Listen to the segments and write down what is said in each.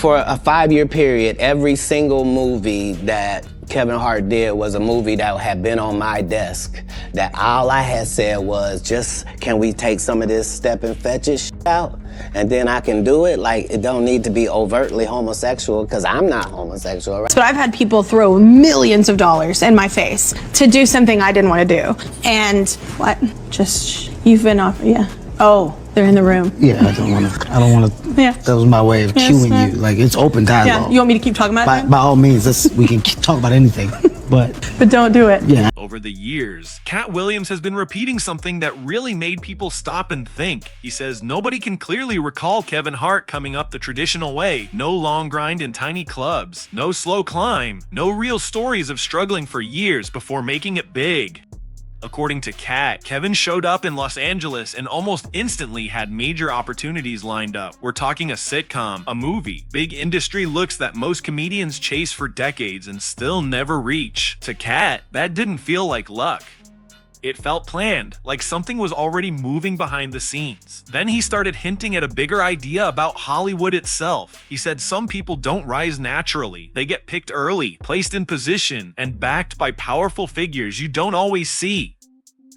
For a 5-year period, every single movie that Kevin Hart did was a movie that had been on my desk. That all I had said was, just, can we take some of this step and fetch it out? And then I can do it. Like, it don't need to be overtly homosexual, because I'm not homosexual, right? But I've had people throw millions of dollars in my face to do something I didn't want to do. And what? Just, you've been off, yeah. Oh, they're in the room. Yeah, I don't want to. Yeah. That was my way of cueing you. Like, it's open dialogue. Yeah, you want me to keep talking about it? By all means, we can talk about anything, but don't do it. Yeah. Over the years, Katt Williams has been repeating something that really made people stop and think. He says nobody can clearly recall Kevin Hart coming up the traditional way. No long grind in tiny clubs, no slow climb, no real stories of struggling for years before making it big. According to Katt, Kevin showed up in Los Angeles and almost instantly had major opportunities lined up. We're talking a sitcom, a movie, big industry looks that most comedians chase for decades and still never reach. To Katt, that didn't feel like luck. It felt planned, like something was already moving behind the scenes. Then he started hinting at a bigger idea about Hollywood itself. He said some people don't rise naturally. They get picked early, placed in position, and backed by powerful figures you don't always see.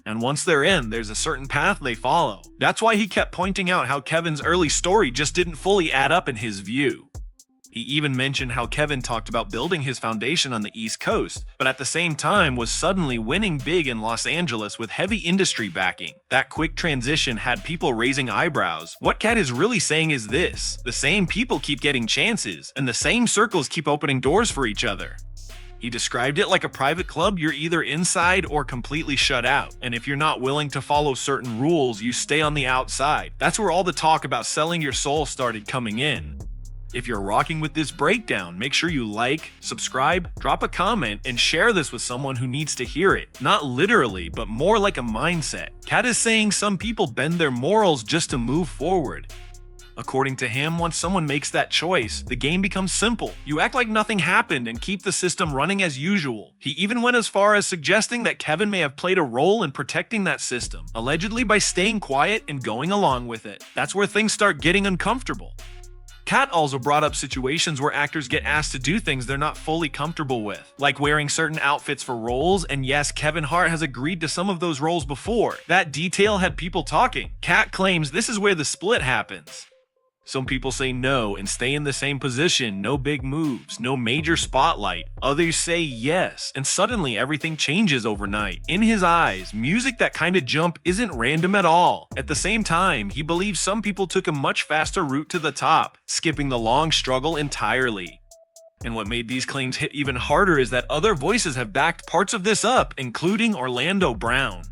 And once they're in, there's a certain path they follow. That's why he kept pointing out how Kevin's early story just didn't fully add up in his view. He even mentioned how Kevin talked about building his foundation on the East Coast, but at the same time was suddenly winning big in Los Angeles with heavy industry backing. That quick transition had people raising eyebrows. What Katt is really saying is this: the same people keep getting chances, and the same circles keep opening doors for each other. He described it like a private club. You're either inside or completely shut out. And if you're not willing to follow certain rules, you stay on the outside. That's where all the talk about selling your soul started coming in. If you're rocking with this breakdown, make sure you like, subscribe, drop a comment, and share this with someone who needs to hear it. Not literally, but more like a mindset. Katt is saying some people bend their morals just to move forward. According to him, once someone makes that choice, the game becomes simple. You act like nothing happened and keep the system running as usual. He even went as far as suggesting that Kevin may have played a role in protecting that system, allegedly by staying quiet and going along with it. That's where things start getting uncomfortable. Katt also brought up situations where actors get asked to do things they're not fully comfortable with, like wearing certain outfits for roles, and yes, Kevin Hart has agreed to some of those roles before. That detail had people talking. Katt claims this is where the split happens. Some people say no and stay in the same position, no big moves, no major spotlight. Others say yes, and suddenly everything changes overnight. In his eyes, music that kind of jump isn't random at all. At the same time, he believes some people took a much faster route to the top, skipping the long struggle entirely. And what made these claims hit even harder is that other voices have backed parts of this up, including Orlando Brown.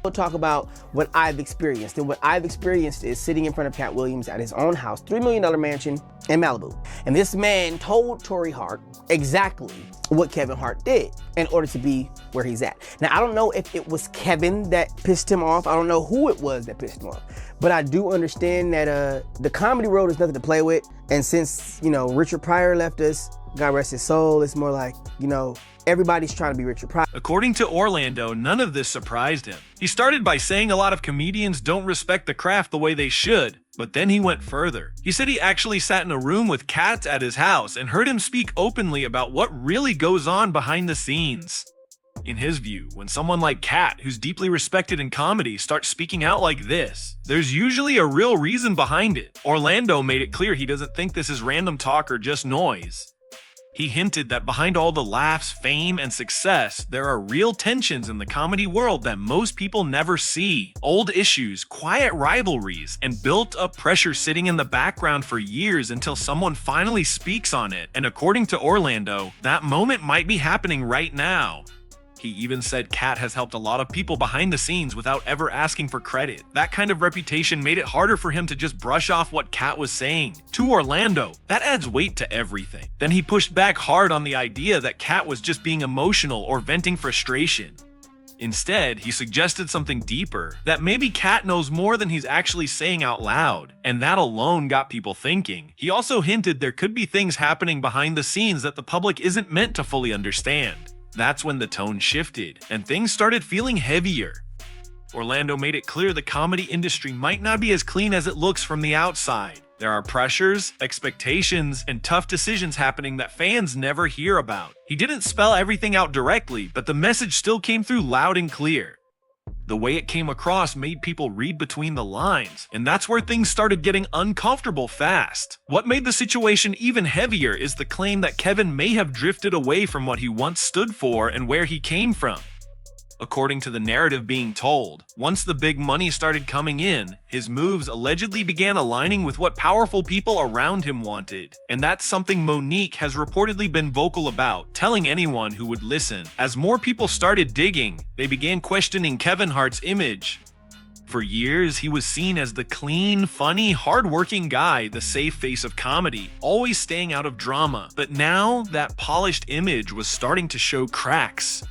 We'll talk about what I've experienced, and what I've experienced is sitting in front of Katt Williams at his own house, $3 million mansion in Malibu. And this man told Torrey Hart exactly what Kevin Hart did in order to be where he's at. Now, I don't know if it was Kevin that pissed him off. I don't know who it was that pissed him off. But I do understand that the comedy world is nothing to play with. And since, Richard Pryor left us, God rest his soul, it's more like, everybody's trying to be Richard Pryor. According to Orlando, none of this surprised him. He started by saying a lot of comedians don't respect the craft the way they should, but then he went further. He said he actually sat in a room with Katt at his house and heard him speak openly about what really goes on behind the scenes. In his view, when someone like Katt, who's deeply respected in comedy, starts speaking out like this, there's usually a real reason behind it. Orlando made it clear he doesn't think this is random talk or just noise. He hinted that behind all the laughs, fame, and success, there are real tensions in the comedy world that most people never see. Old issues, quiet rivalries, and built-up pressure sitting in the background for years until someone finally speaks on it. And according to Orlando, that moment might be happening right now. He even said Katt has helped a lot of people behind the scenes without ever asking for credit. That kind of reputation made it harder for him to just brush off what Katt was saying. To Orlando, that adds weight to everything. Then he pushed back hard on the idea that Katt was just being emotional or venting frustration. Instead, he suggested something deeper, that maybe Katt knows more than he's actually saying out loud, and that alone got people thinking. He also hinted there could be things happening behind the scenes that the public isn't meant to fully understand. That's when the tone shifted, and things started feeling heavier. Orlando made it clear the comedy industry might not be as clean as it looks from the outside. There are pressures, expectations, and tough decisions happening that fans never hear about. He didn't spell everything out directly, but the message still came through loud and clear. The way it came across made people read between the lines, and that's where things started getting uncomfortable fast. What made the situation even heavier is the claim that Kevin may have drifted away from what he once stood for and where he came from. According to the narrative being told, once the big money started coming in, his moves allegedly began aligning with what powerful people around him wanted. And that's something Monique has reportedly been vocal about, telling anyone who would listen. As more people started digging, they began questioning Kevin Hart's image. For years, he was seen as the clean, funny, hardworking guy, the safe face of comedy, always staying out of drama. But now, that polished image was starting to show cracks.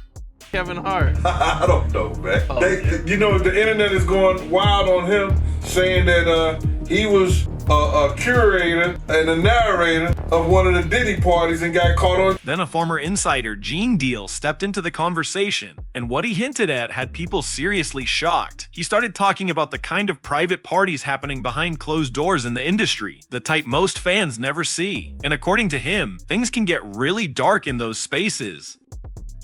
Kevin Hart. I don't know, man. The internet is going wild on him, saying that he was a curator and a narrator of one of the Diddy parties and got caught on. Then a former insider, Gene Deal, stepped into the conversation, and what he hinted at had people seriously shocked. He started talking about the kind of private parties happening behind closed doors in the industry, the type most fans never see. And according to him, things can get really dark in those spaces.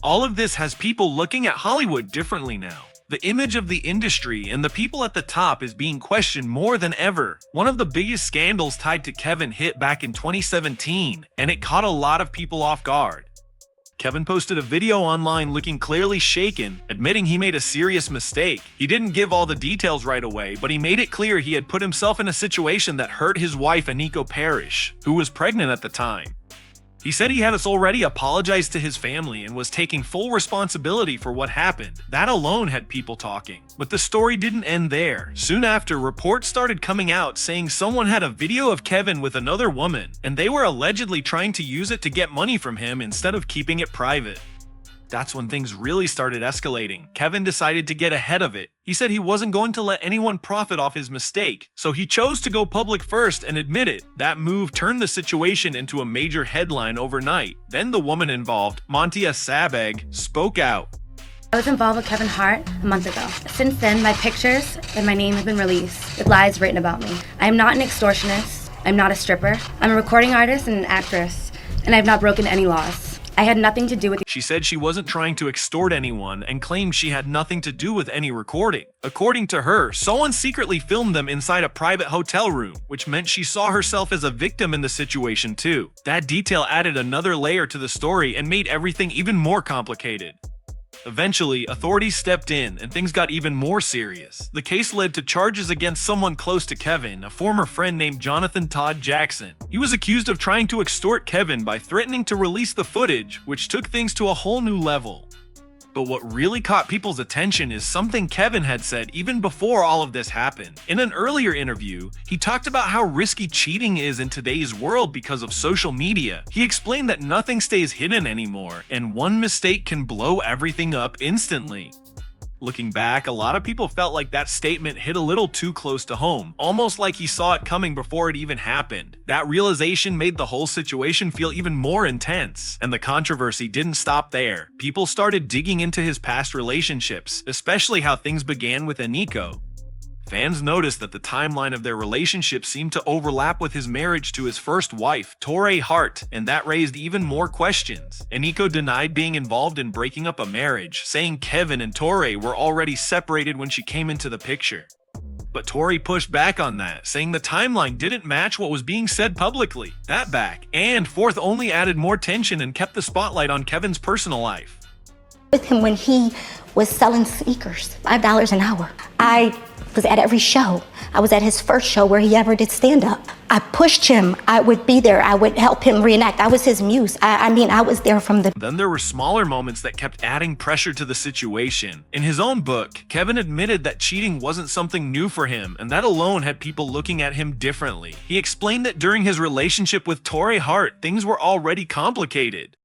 All of this has people looking at Hollywood differently now. The image of the industry and the people at the top is being questioned more than ever. One of the biggest scandals tied to Kevin hit back in 2017, and it caught a lot of people off guard. Kevin posted a video online looking clearly shaken, admitting he made a serious mistake. He didn't give all the details right away, but he made it clear he had put himself in a situation that hurt his wife, Aniko Parrish, who was pregnant at the time. He said he had already apologized to his family and was taking full responsibility for what happened. That alone had people talking. But the story didn't end there. Soon after, reports started coming out saying someone had a video of Kevin with another woman, and they were allegedly trying to use it to get money from him instead of keeping it private. That's when things really started escalating. Kevin decided to get ahead of it. He said he wasn't going to let anyone profit off his mistake, so he chose to go public first and admit it. That move turned the situation into a major headline overnight. Then the woman involved, Montia Sabag, spoke out. I was involved with Kevin Hart a month ago. Since then, my pictures and my name have been released, with lies written about me. I am not an extortionist. I'm not a stripper. I'm a recording artist and an actress, and I have not broken any laws. I had nothing to do with it. She said she wasn't trying to extort anyone and claimed she had nothing to do with any recording. According to her, someone secretly filmed them inside a private hotel room, which meant she saw herself as a victim in the situation too. That detail added another layer to the story and made everything even more complicated. Eventually, authorities stepped in and things got even more serious. The case led to charges against someone close to Kevin, a former friend named Jonathan Todd Jackson. He was accused of trying to extort Kevin by threatening to release the footage, which took things to a whole new level. But what really caught people's attention is something Kevin had said even before all of this happened. In an earlier interview, he talked about how risky cheating is in today's world because of social media. He explained that nothing stays hidden anymore, and one mistake can blow everything up instantly. Looking back, a lot of people felt like that statement hit a little too close to home, almost like he saw it coming before it even happened. That realization made the whole situation feel even more intense, and the controversy didn't stop there. People started digging into his past relationships, especially how things began with Aniko. Fans noticed that the timeline of their relationship seemed to overlap with his marriage to his first wife, Torrei Hart, and that raised even more questions. Aniko denied being involved in breaking up a marriage, saying Kevin and Torrei were already separated when she came into the picture. But Torrei pushed back on that, saying the timeline didn't match what was being said publicly. That back and forth only added more tension and kept the spotlight on Kevin's personal life. With him when he was selling sneakers, $5 an hour. I was at every show. I was at his first show where he ever did stand-up. I pushed him. I would be there. I would help him reenact. I was his muse. I was there from the... Then there were smaller moments that kept adding pressure to the situation. In his own book, Kevin admitted that cheating wasn't something new for him, and that alone had people looking at him differently. He explained that during his relationship with Torrei Hart, things were already complicated.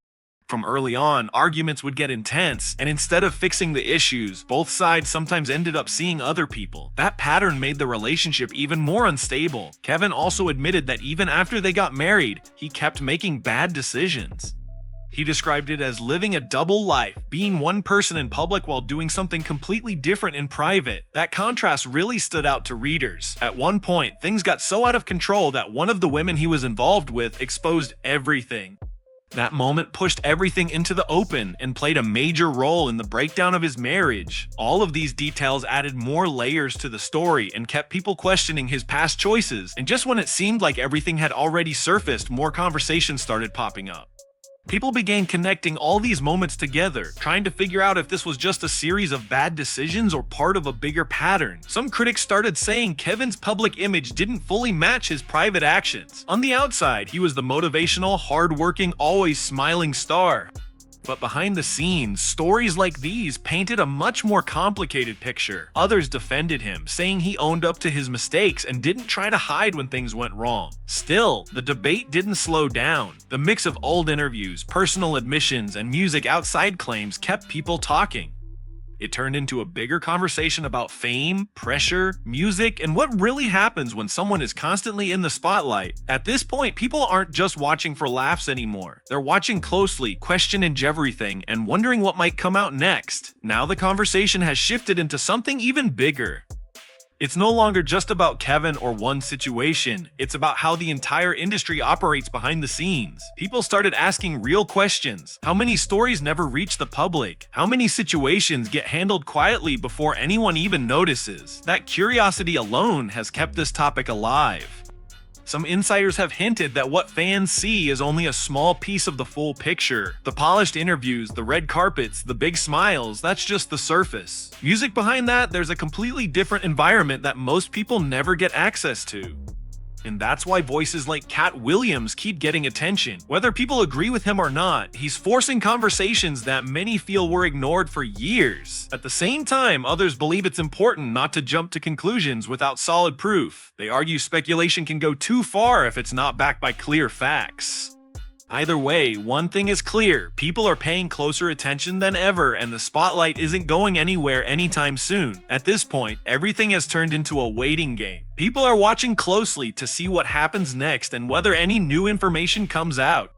From early on, arguments would get intense, and instead of fixing the issues, both sides sometimes ended up seeing other people. That pattern made the relationship even more unstable. Kevin also admitted that even after they got married, he kept making bad decisions. He described it as living a double life, being one person in public while doing something completely different in private. That contrast really stood out to readers. At one point, things got so out of control that one of the women he was involved with exposed everything. That moment pushed everything into the open and played a major role in the breakdown of his marriage. All of these details added more layers to the story and kept people questioning his past choices. And just when it seemed like everything had already surfaced, more conversations started popping up. People began connecting all these moments together, trying to figure out if this was just a series of bad decisions or part of a bigger pattern. Some critics started saying Kevin's public image didn't fully match his private actions. On the outside, he was the motivational, hardworking, always smiling star. But behind the scenes, stories like these painted a much more complicated picture. Others defended him, saying he owned up to his mistakes and didn't try to hide when things went wrong. Still, the debate didn't slow down. The mix of old interviews, personal admissions, and music outside claims kept people talking. It turned into a bigger conversation about fame, pressure, music, and what really happens when someone is constantly in the spotlight. At this point, people aren't just watching for laughs anymore. They're watching closely, questioning everything, and wondering what might come out next. Now the conversation has shifted into something even bigger. It's no longer just about Kevin or one situation. It's about how the entire industry operates behind the scenes. People started asking real questions. How many stories never reach the public? How many situations get handled quietly before anyone even notices? That curiosity alone has kept this topic alive. Some insiders have hinted that what fans see is only a small piece of the full picture. The polished interviews, the red carpets, the big smiles, that's just the surface. Music behind that, there's a completely different environment that most people never get access to. And that's why voices like Katt Williams keep getting attention. Whether people agree with him or not, he's forcing conversations that many feel were ignored for years. At the same time, others believe it's important not to jump to conclusions without solid proof. They argue speculation can go too far if it's not backed by clear facts. Either way, one thing is clear, people are paying closer attention than ever, and the spotlight isn't going anywhere anytime soon. At this point, everything has turned into a waiting game. People are watching closely to see what happens next and whether any new information comes out.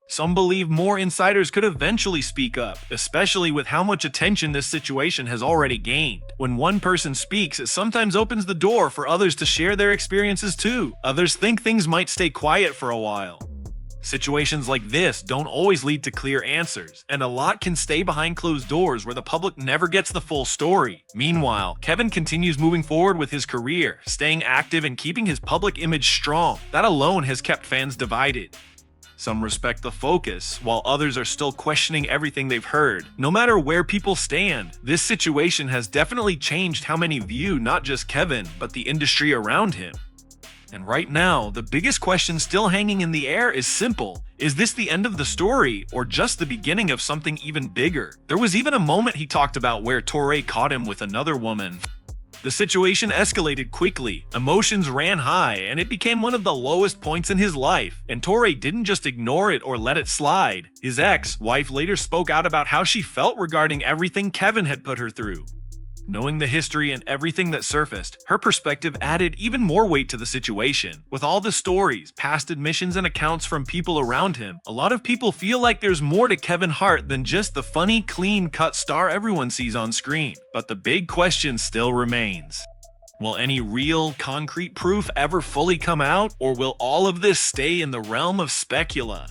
Some believe more insiders could eventually speak up, especially with how much attention this situation has already gained. When one person speaks, it sometimes opens the door for others to share their experiences too. Others think things might stay quiet for a while. Situations like this don't always lead to clear answers, and a lot can stay behind closed doors where the public never gets the full story. Meanwhile, Kevin continues moving forward with his career, staying active and keeping his public image strong. That alone has kept fans divided. Some respect the focus, while others are still questioning everything they've heard. No matter where people stand, this situation has definitely changed how many view not just Kevin, but the industry around him. And right now, the biggest question still hanging in the air is simple. Is this the end of the story, or just the beginning of something even bigger? There was even a moment he talked about where Torre caught him with another woman. The situation escalated quickly, emotions ran high, and it became one of the lowest points in his life. And Torre didn't just ignore it or let it slide. His ex-wife later spoke out about how she felt regarding everything Kevin had put her through. Knowing the history and everything that surfaced, her perspective added even more weight to the situation. With all the stories, past admissions, and accounts from people around him, a lot of people feel like there's more to Kevin Hart than just the funny, clean-cut star everyone sees on screen. But the big question still remains. Will any real, concrete proof ever fully come out, or will all of this stay in the realm of specula?